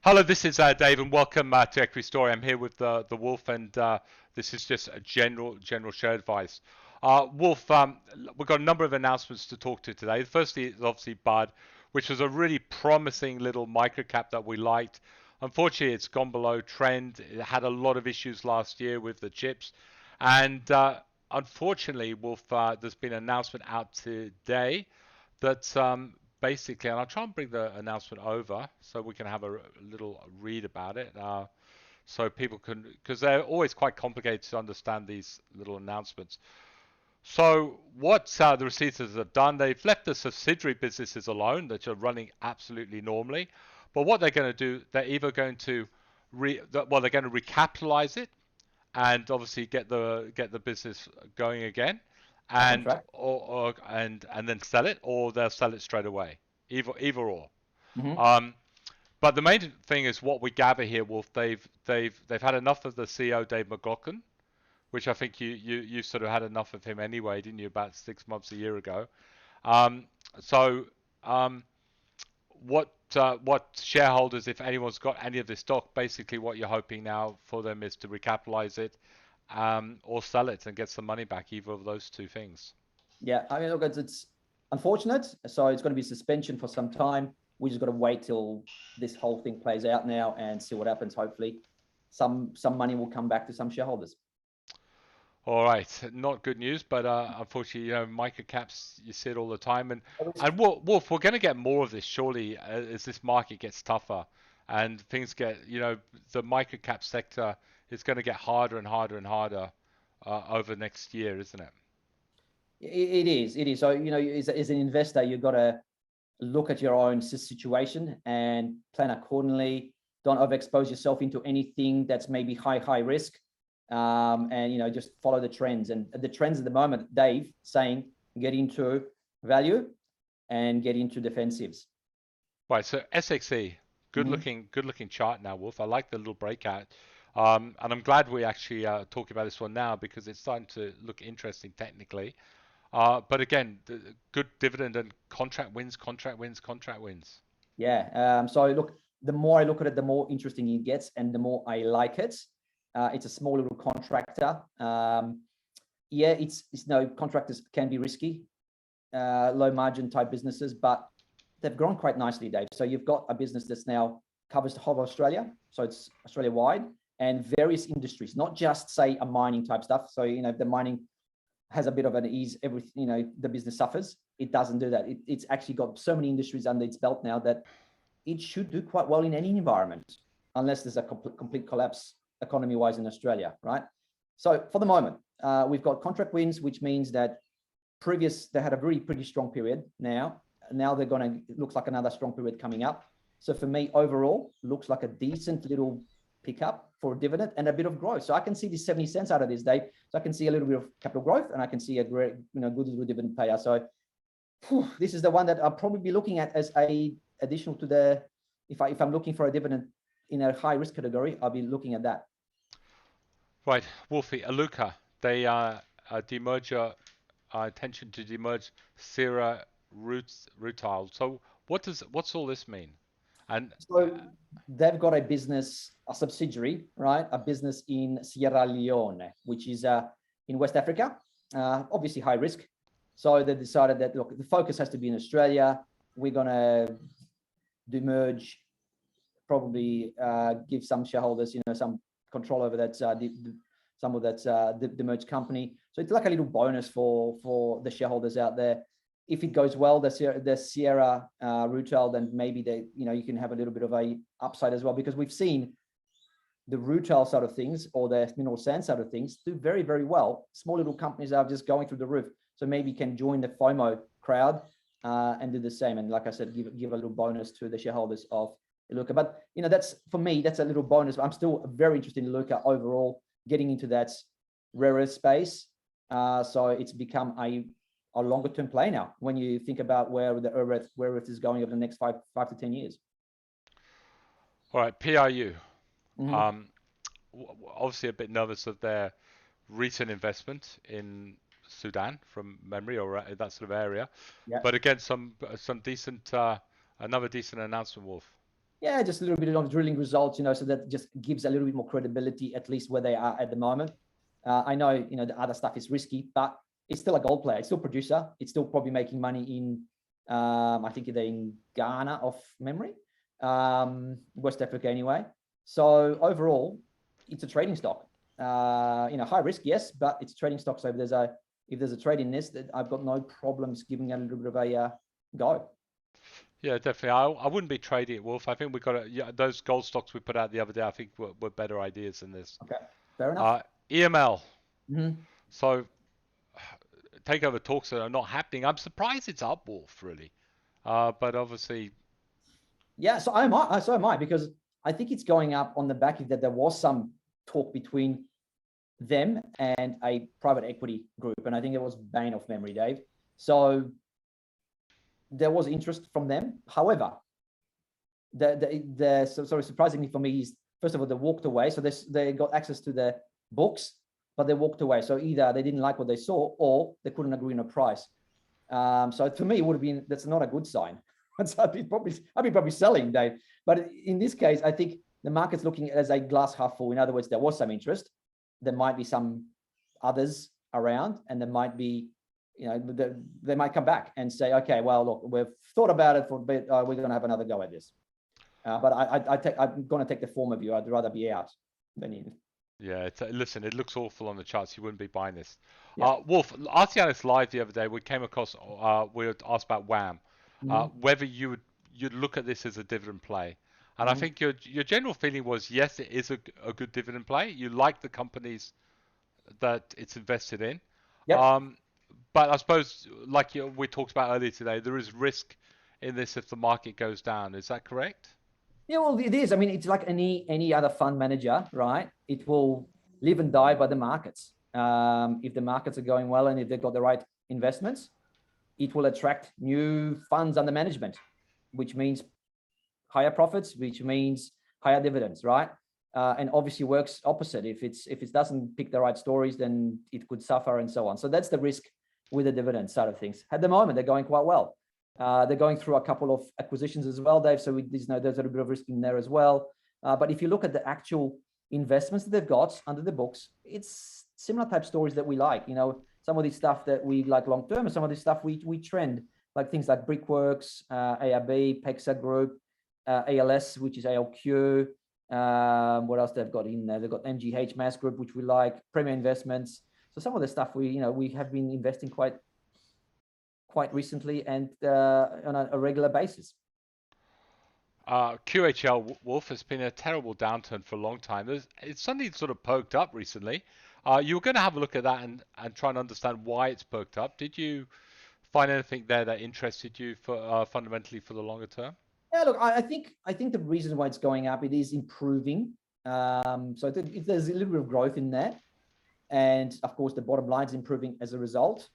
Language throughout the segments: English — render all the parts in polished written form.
Hello, this is Dave, and welcome to Equity Story. I'm here with the Wolf, and this is just a general share advice. Wolf, we've got a number of announcements to talk to today. Firstly, is obviously Bud, which was a really promising little microcap that we liked. Unfortunately, it's gone below trend. It had a lot of issues last year with the chips, and unfortunately, Wolf, there's been an announcement out today that basically, and I'll try and bring the announcement over so we can have a little read about it, so people can, because they're always quite complicated to understand these little announcements. So what the receivers have done, they've left the subsidiary businesses alone that are running absolutely normally. But what they're going to do, they're either going to they're going to recapitalize it and obviously get the business going again, Back on and track. and then sell it, or they'll sell it straight away. Either or. Hmm. Um, but the main thing is what we gather here, Wolf. They've had enough of the CEO Dave McLaughlin, which I think you sort of had enough of him anyway, didn't you? About 6 months, a year ago. Um, so what shareholders, if anyone's got any of this stock, basically what you're hoping now for them is to recapitalize it, or sell it and get some money back, either of those two things. Yeah, I mean, look, it's unfortunate. So it's going to be suspension for some time. We just got to wait till this whole thing plays out now and see what happens. Hopefully, some money will come back to some shareholders. All right, not good news, but unfortunately, microcaps, you see it all the time, and Obviously. and Wolf, we're going to get more of this surely as this market gets tougher and things get, the microcap sector is going to get harder and harder and harder over next year, isn't it? It is. It is. So, as an investor, you've got to look at your own situation and plan accordingly. Don't overexpose yourself into anything that's maybe high risk. And just follow the trends. And the trends at the moment, Dave saying, get into value and get into defensives. Right, so SXE, good Mm-hmm. looking chart now, Wolf. I like the little breakout. And I'm glad we actually talking about this one now because it's starting to look interesting technically. But again, the good dividend and contract wins, contract wins, contract wins. Yeah. So look, the more I look at it, the more interesting it gets, and the more I like it. It's a small little contractor. Yeah, it's contractors can be risky, low margin type businesses, but they've grown quite nicely, Dave. So you've got a business that's now covers the whole of Australia, so it's Australia wide, and various industries, not just say a mining type stuff. So if the mining has a bit of an ease, everything, the business suffers. It doesn't do that. It's actually got so many industries under its belt now that it should do quite well in any environment, unless there's a complete collapse economy-wise in Australia, right? So for the moment, we've got contract wins, which means that they had a really pretty strong period. Now they're going to looks like another strong period coming up. So for me, overall, looks like a decent little pickup for a dividend and a bit of growth. So I can see this 70 cents out of this, Dave. So I can see a little bit of capital growth, and I can see a great, good little dividend payout. So this is the one that I'll probably be looking at as a additional to the, if I'm looking for a dividend in a high risk category, I'll be looking at that. Right, Wolfie, Aluka, they demerger, intention to demerge Sierra Rutile. So what's all this mean? And So they've got a business, a subsidiary, right? A business in Sierra Leone, which is in West Africa, obviously high risk. So they decided that, look, the focus has to be in Australia. We're going to demerge, probably give some shareholders, some control over that, some of that the merged company. So it's like a little bonus for the shareholders out there. If it goes well, the Sierra Rutile, then maybe you can have a little bit of a upside as well, because we've seen the rutile side of things or the mineral sand side of things do very, very well. Small little companies are just going through the roof. So maybe can join the FOMO crowd and do the same. And like I said, give a little bonus to the shareholders of Iluka. But that's, for me, that's a little bonus. I'm still very interested in Iluka overall, getting into that rare earth space. So it's become a longer term play now when you think about where the rare earth is going over the next 5 to 10 years. all right, PRU. Mm-hmm. Obviously a bit nervous of their recent investment in Sudan from memory, or that sort of area. Yeah. But again, some decent, another decent announcement, Wolf. Yeah, just a little bit of drilling results, so that just gives a little bit more credibility, at least where they are at the moment. I know, the other stuff is risky, but it's still a gold player. It's still a producer. It's still probably making money in, I think they're in Ghana off memory, West Africa anyway. So overall, it's a trading stock. High risk, yes, but it's a trading stock. So if there's a trade in this, that I've got no problems giving it a little bit of a go. Yeah, definitely. I wouldn't be trading it, Wolf. I think we've got those gold stocks we put out the other day, I think were better ideas than this. Okay, fair enough. EML. Mm-hmm. So takeover talks are not happening. I'm surprised it's up, Wolf, really. But obviously. Yeah, so am I, because I think it's going up on the back of that there was some talk between them and a private equity group. And I think it was Bain of memory, Dave. So there was interest from them. However, surprisingly for me is, first of all, they walked away. So they got access to the books, but they walked away. So either they didn't like what they saw or they couldn't agree on a price. So to me, it would have been, that's not a good sign. I'd be probably selling, Dave. But in this case, I think the market's looking as a glass half full. In other words, there was some interest. There might be some others around, and there might be, they might come back and say, okay, well, look, we've thought about it for a bit. We're going to have another go at this. But I'm going to take the former view. I'd rather be out than in. Yeah, listen, it looks awful on the charts. You wouldn't be buying this. Yeah. Wolf, RT Analyst Live the other day, we came across, we were asked about WAM, whether you'd look at this as a dividend play. And I think your general feeling was, yes, it is a good dividend play. You like the companies that it's invested in. Yep. But I suppose, like we talked about earlier today, there is risk in this if the market goes down. Is that correct? Yeah, well, it is. I mean, it's like any other fund manager, right? It will live and die by the markets. If the markets are going well and if they've got the right investments, it will attract new funds under management, which means higher profits, which means higher dividends, right? And obviously works opposite. If it doesn't pick the right stories, then it could suffer and so on. So that's the risk with the dividend side of things. At the moment, they're going quite well. They're going through a couple of acquisitions as well, Dave. So there's a little bit of risk in there as well. But if you look at the actual investments that they've got under the books, it's similar type stories that we like. Some of the stuff that we like long term, and some of the stuff we trend, like things like Brickworks, ARB, PEXA Group, ALS, which is ALQ. What else they've got in there? They've got MGH Mass Group, which we like, Premier Investments. So some of the stuff we have been investing quite recently and on a regular basis. QHL, Wolf, has been a terrible downturn for a long time. It's suddenly sort of poked up recently. You were going to have a look at that and try and understand why it's poked up. Did you find anything there that interested you for fundamentally for the longer term? Yeah, look, I think the reason why it's going up, it is improving. So there's a little bit of growth in there, and of course the bottom line is improving as a result.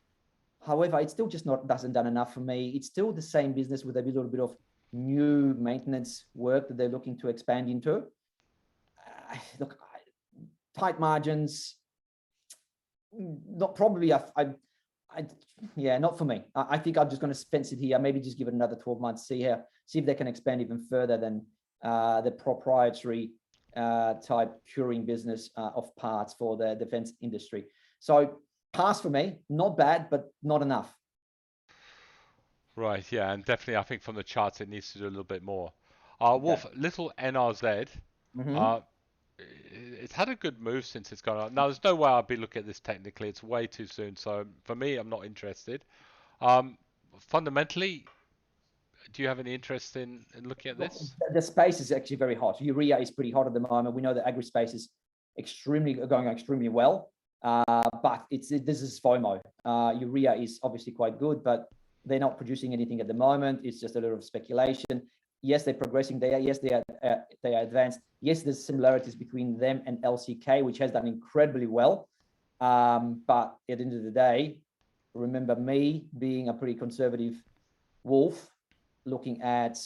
However, it still just doesn't done enough for me. It's still the same business with a little bit of new maintenance work that they're looking to expand into. Look, tight margins. Not probably. Yeah, not for me. I think I'm just going to fence it here. Maybe just give it another 12 months. See if they can expand even further than the proprietary type curing business of parts for the defense industry. So pass for me. Not bad, but not enough. Right. Yeah, and definitely, I think from the charts, it needs to do a little bit more. Wolf, little NRZ. It's had a good move since it's gone up. Now, there's no way I'll be looking at this technically. It's way too soon. So for me, I'm not interested. Fundamentally, do you have any interest in looking at this? The space is actually very hot. Urea is pretty hot at the moment. We know that agri space is going extremely well. But this is FOMO. Urea is obviously quite good, but they're not producing anything at the moment. It's just a little of speculation. Yes, they're progressing there. Yes, they are advanced. Yes, there's similarities between them and LCK, which has done incredibly well. But at the end of the day, remember me being a pretty conservative wolf, looking at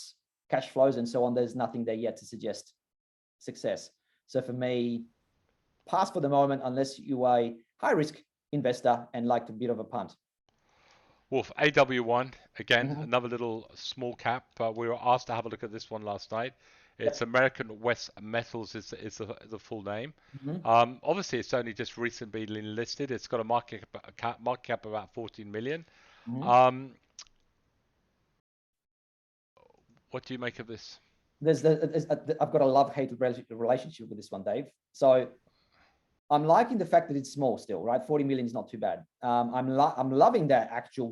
cash flows and so on. There's nothing there yet to suggest success. So for me, pass for the moment, unless you are a high-risk investor and like a bit of a punt. Wolf, AW1, again, another little small cap. We were asked to have a look at this one last night. It's American West Metals is the full name. Obviously, it's only just recently been listed. It's got a market cap about 14 million. What do you make of this? I've got a love-hate relationship with this one, Dave. So I'm liking the fact that it's small still, right? 40 million is not too bad. I'm loving that actual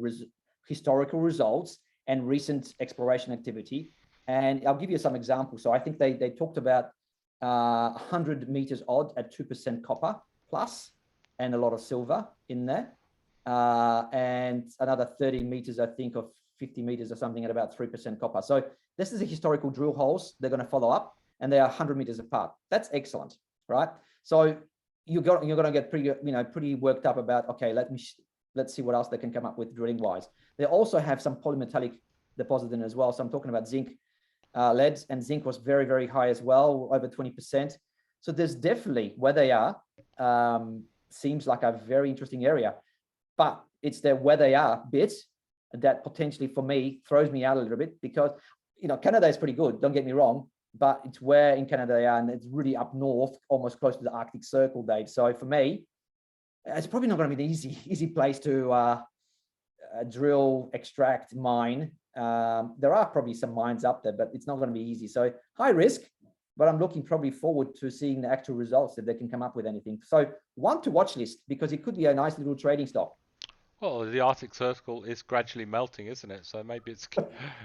historical results and recent exploration activity. And I'll give you some examples. So I think they talked about 100 meters odd at 2% copper plus, and a lot of silver in there. And another 30 meters, I think, of 50 meters or something at about 3% copper. So this is a historical drill holes they're going to follow up, and they are 100 meters apart. That's excellent, right? So you're going to get pretty worked up about, okay, let's see what else they can come up with drilling wise. They also have some polymetallic deposit in as well. So I'm talking about zinc, lead, and zinc was very, very high as well, over 20%. So there's definitely, where they are, seems like a very interesting area, but it's the where they are bit that potentially for me throws me out a little bit, because Canada is pretty good, don't get me wrong, but it's where in Canada they are, and it's really up north, almost close to the Arctic Circle, Dave. So for me, it's probably not going to be an easy place to drill, extract, mine. There are probably some mines up there, but it's not going to be easy. So high risk, but I'm looking probably forward to seeing the actual results, if they can come up with anything. So one to watch list, because it could be a nice little trading stock. Well, the Arctic Circle is gradually melting, isn't it? So maybe it's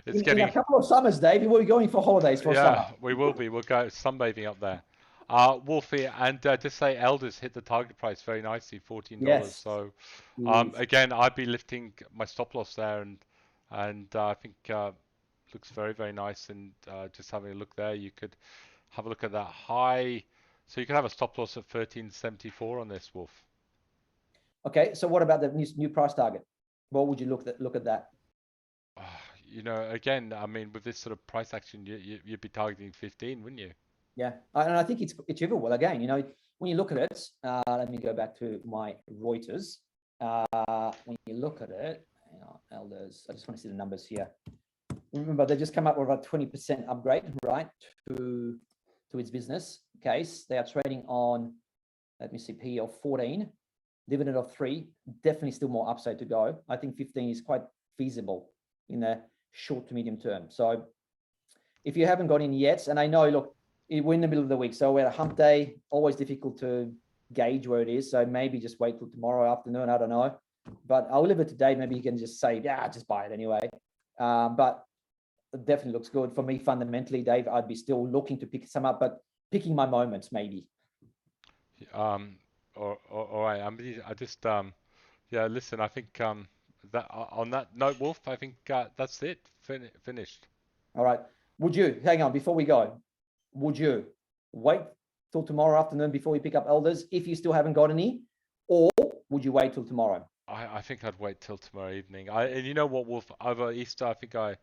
in getting... a couple of summers, Dave, we're going for holidays for summer. Yeah, we will be. We'll go sunbathing up there. Wolfie, and just say Elders hit the target price very nicely, $14. Yes. So again, I'd be lifting my stop loss there, and I think looks very, very nice. And just having a look there, you could have a look at that high. So you could have a stop loss of 13.74 on this, Wolf. Okay, so what about the new price target? What would you look at that? Again, I mean, with this sort of price action, you'd be targeting 15, wouldn't you? Yeah, and I think it's achievable. Again, when you look at it, let me go back to my Reuters. When you look at it, Elders, I just want to see the numbers here. Remember, they just come up with a 20% upgrade, right, to its business case. They are trading on, let me see, PE of 14. Dividend of 3, definitely still more upside to go. I think 15 is quite feasible in the short to medium term. So if you haven't got in yet, and I know, look, we're in the middle of the week, so we're at a hump day, always difficult to gauge where it is. So maybe just wait till tomorrow afternoon, I don't know. But I'll leave it today. Maybe you can just say, yeah, just buy it anyway. But it definitely looks good. For me, fundamentally, Dave, I'd be still looking to pick some up, but picking my moments maybe. All right. I just yeah. Listen, I think that on that note, Wolf, I think that's it. Finished. All right. Would you hang on before we go? Would you wait till tomorrow afternoon before you pick up Elders if you still haven't got any, or would you wait till tomorrow? I think I'd wait till tomorrow evening. And you know what, Wolf? Over Easter, I think I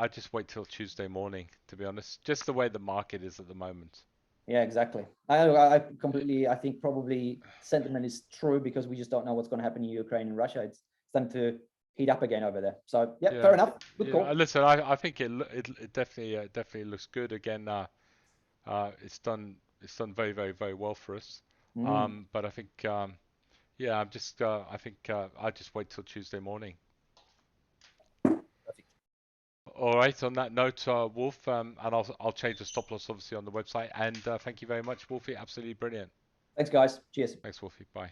just wait till Tuesday morning, to be honest. Just the way the market is at the moment. Yeah, exactly. I completely, I think probably sentiment is true, because we just don't know what's going to happen in Ukraine and Russia. It's starting to heat up again over there. So yeah, fair enough. Good call. Listen, I think it definitely looks good. Again, it's done very, very, very well for us. But I think yeah, I think I'll just wait till Tuesday morning. All right. On that note, Wolf, and I'll change the stop loss obviously on the website. And thank you very much, Wolfie. Absolutely brilliant. Thanks, guys. Cheers. Thanks, Wolfie. Bye.